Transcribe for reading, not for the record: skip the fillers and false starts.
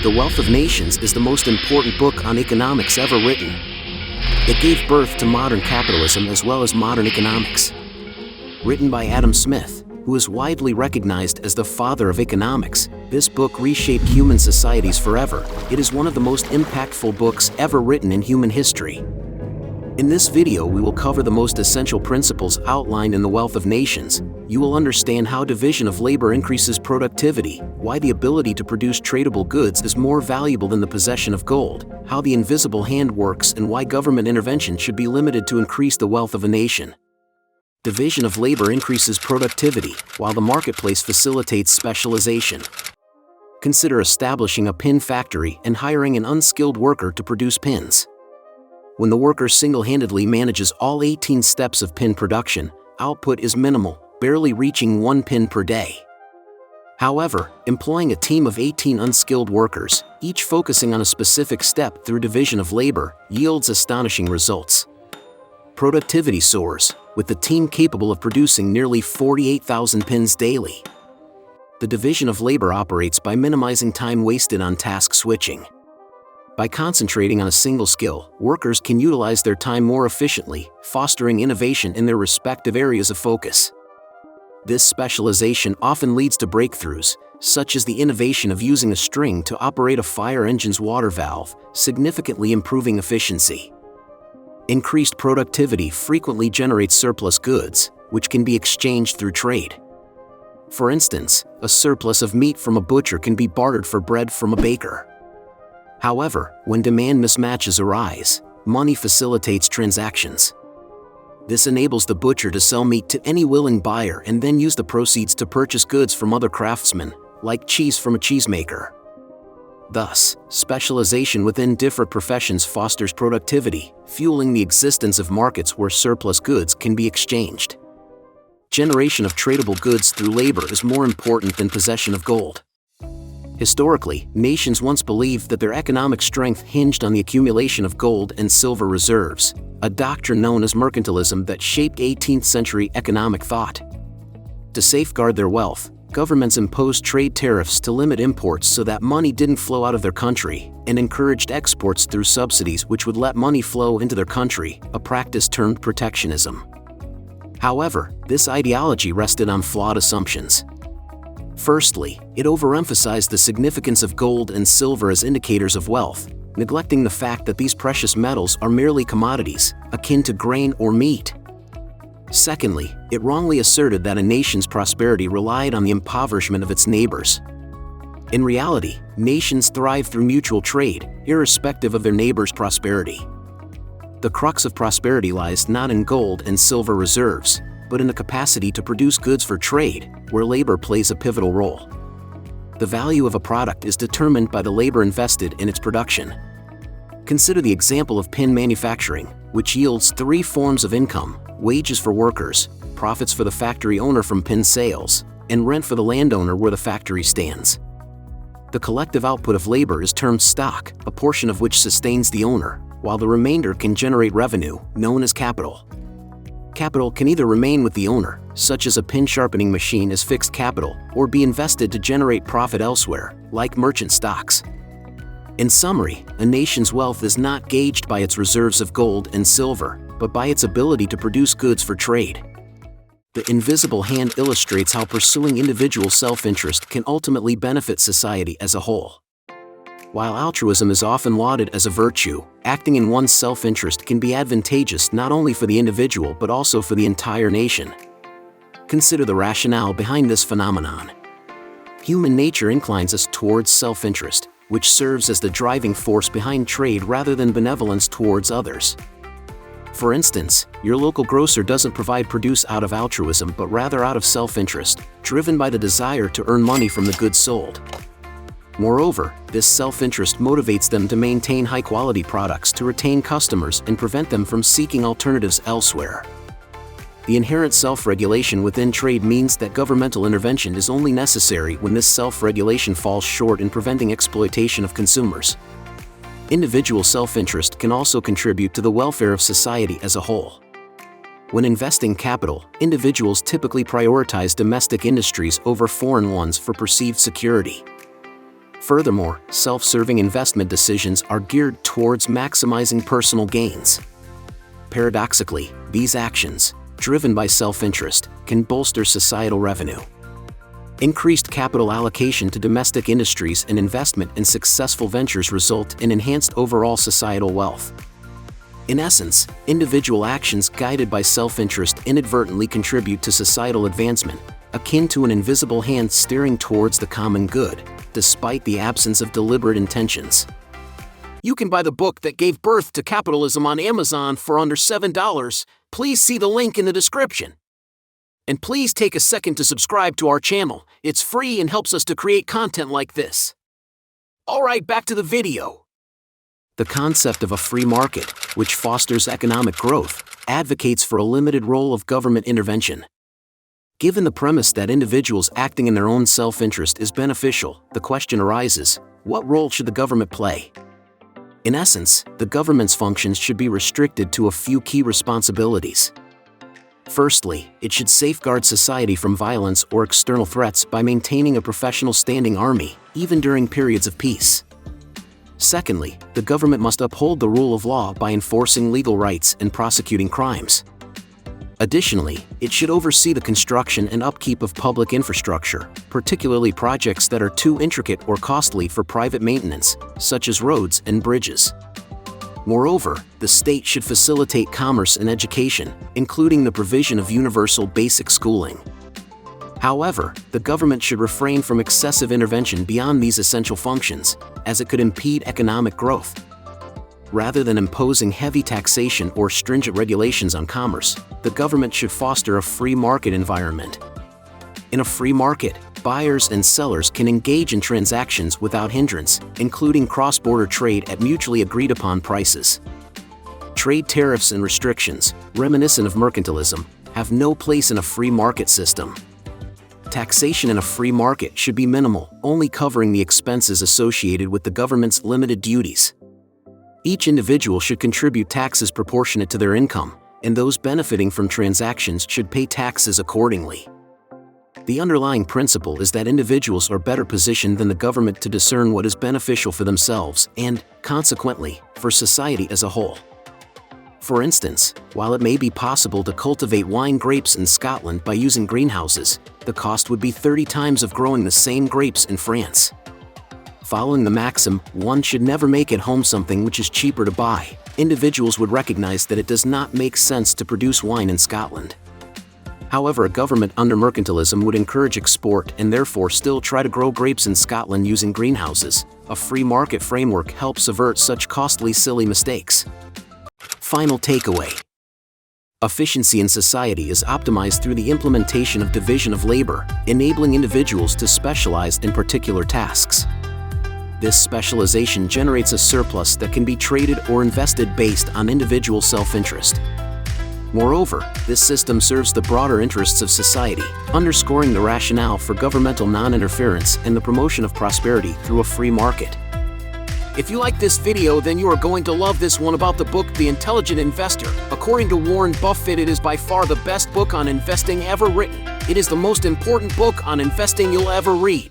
The Wealth of Nations is the most important book on economics ever written. It gave birth to modern capitalism as well as modern economics. Written by Adam Smith, who is widely recognized as the father of economics, this book reshaped human societies forever. It is one of the most impactful books ever written in human history. In this video we will cover the most essential principles outlined in The Wealth of Nations. You will understand how division of labor increases productivity, why the ability to produce tradable goods is more valuable than the possession of gold, how the invisible hand works, and why government intervention should be limited to increase the wealth of a nation. Division of labor increases productivity, while the marketplace facilitates specialization. Consider establishing a pin factory and hiring an unskilled worker to produce pins. When the worker single-handedly manages all 18 steps of pin production, output is minimal, barely reaching 1 pin per day. However, employing a team of 18 unskilled workers, each focusing on a specific step through division of labor, yields astonishing results. Productivity soars, with the team capable of producing nearly 48,000 pins daily. The division of labor operates by minimizing time wasted on task switching. By concentrating on a single skill, workers can utilize their time more efficiently, fostering innovation in their respective areas of focus. This specialization often leads to breakthroughs, such as the innovation of using a string to operate a fire engine's water valve, significantly improving efficiency. Increased productivity frequently generates surplus goods, which can be exchanged through trade. For instance, a surplus of meat from a butcher can be bartered for bread from a baker. However, when demand mismatches arise, money facilitates transactions. This enables the butcher to sell meat to any willing buyer and then use the proceeds to purchase goods from other craftsmen, like cheese from a cheesemaker. Thus, specialization within different professions fosters productivity, fueling the existence of markets where surplus goods can be exchanged. Generation of tradable goods through labor is more important than possession of gold. Historically, nations once believed that their economic strength hinged on the accumulation of gold and silver reserves, a doctrine known as mercantilism that shaped 18th century economic thought. To safeguard their wealth, governments imposed trade tariffs to limit imports so that money didn't flow out of their country, and encouraged exports through subsidies which would let money flow into their country, a practice termed protectionism. However, this ideology rested on flawed assumptions. Firstly, it overemphasized the significance of gold and silver as indicators of wealth, neglecting the fact that these precious metals are merely commodities, akin to grain or meat. Secondly, it wrongly asserted that a nation's prosperity relied on the impoverishment of its neighbors. In reality, nations thrive through mutual trade, irrespective of their neighbors' prosperity. The crux of prosperity lies not in gold and silver reserves, but in the capacity to produce goods for trade, where labor plays a pivotal role. The value of a product is determined by the labor invested in its production. Consider the example of pin manufacturing, which yields 3 forms of income: wages for workers, profits for the factory owner from pin sales, and rent for the landowner where the factory stands. The collective output of labor is termed stock, a portion of which sustains the owner, while the remainder can generate revenue, known as capital. Capital can either remain with the owner, such as a pin sharpening machine as fixed capital, or be invested to generate profit elsewhere, like merchant stocks. In summary, a nation's wealth is not gauged by its reserves of gold and silver, but by its ability to produce goods for trade. The invisible hand illustrates how pursuing individual self-interest can ultimately benefit society as a whole. While altruism is often lauded as a virtue, acting in one's self-interest can be advantageous not only for the individual but also for the entire nation. Consider the rationale behind this phenomenon. Human nature inclines us towards self-interest, which serves as the driving force behind trade rather than benevolence towards others. For instance, your local grocer doesn't provide produce out of altruism but rather out of self-interest, driven by the desire to earn money from the goods sold. Moreover, this self-interest motivates them to maintain high-quality products to retain customers and prevent them from seeking alternatives elsewhere. The inherent self-regulation within trade means that governmental intervention is only necessary when this self-regulation falls short in preventing exploitation of consumers. Individual self-interest can also contribute to the welfare of society as a whole. When investing capital, individuals typically prioritize domestic industries over foreign ones for perceived security. Furthermore, self-serving investment decisions are geared towards maximizing personal gains. Paradoxically, these actions, driven by self-interest, can bolster societal revenue. Increased capital allocation to domestic industries and investment in successful ventures result in enhanced overall societal wealth. In essence, individual actions guided by self-interest inadvertently contribute to societal advancement, akin to an invisible hand steering towards the common good, despite the absence of deliberate intentions. You can buy the book that gave birth to capitalism on Amazon for under $7. Please see the link in the description. And please take a second to subscribe to our channel. It's free and helps us to create content like this. Alright, back to the video. The concept of a free market, which fosters economic growth, advocates for a limited role of government intervention. Given the premise that individuals acting in their own self-interest is beneficial, the question arises, what role should the government play? In essence, the government's functions should be restricted to a few key responsibilities. Firstly, it should safeguard society from violence or external threats by maintaining a professional standing army, even during periods of peace. Secondly, the government must uphold the rule of law by enforcing legal rights and prosecuting crimes. Additionally, it should oversee the construction and upkeep of public infrastructure, particularly projects that are too intricate or costly for private maintenance, such as roads and bridges. Moreover, the state should facilitate commerce and education, including the provision of universal basic schooling. However, the government should refrain from excessive intervention beyond these essential functions, as it could impede economic growth. Rather than imposing heavy taxation or stringent regulations on commerce, the government should foster a free market environment. In a free market, buyers and sellers can engage in transactions without hindrance, including cross-border trade at mutually agreed-upon prices. Trade tariffs and restrictions, reminiscent of mercantilism, have no place in a free market system. Taxation in a free market should be minimal, only covering the expenses associated with the government's limited duties. Each individual should contribute taxes proportionate to their income, and those benefiting from transactions should pay taxes accordingly. The underlying principle is that individuals are better positioned than the government to discern what is beneficial for themselves and, consequently, for society as a whole. For instance, while it may be possible to cultivate wine grapes in Scotland by using greenhouses, the cost would be 30 times of growing the same grapes in France. Following the maxim, one should never make at home something which is cheaper to buy, individuals would recognize that it does not make sense to produce wine in Scotland. However, a government under mercantilism would encourage export and therefore still try to grow grapes in Scotland using greenhouses. A free market framework helps avert such costly, silly mistakes. Final takeaway. Efficiency in society is optimized through the implementation of division of labor, enabling individuals to specialize in particular tasks. This specialization generates a surplus that can be traded or invested based on individual self-interest. Moreover, this system serves the broader interests of society, underscoring the rationale for governmental non-interference and the promotion of prosperity through a free market. If you like this video, then you are going to love this one about the book The Intelligent Investor. According to Warren Buffett, it is by far the best book on investing ever written. It is the most important book on investing you'll ever read.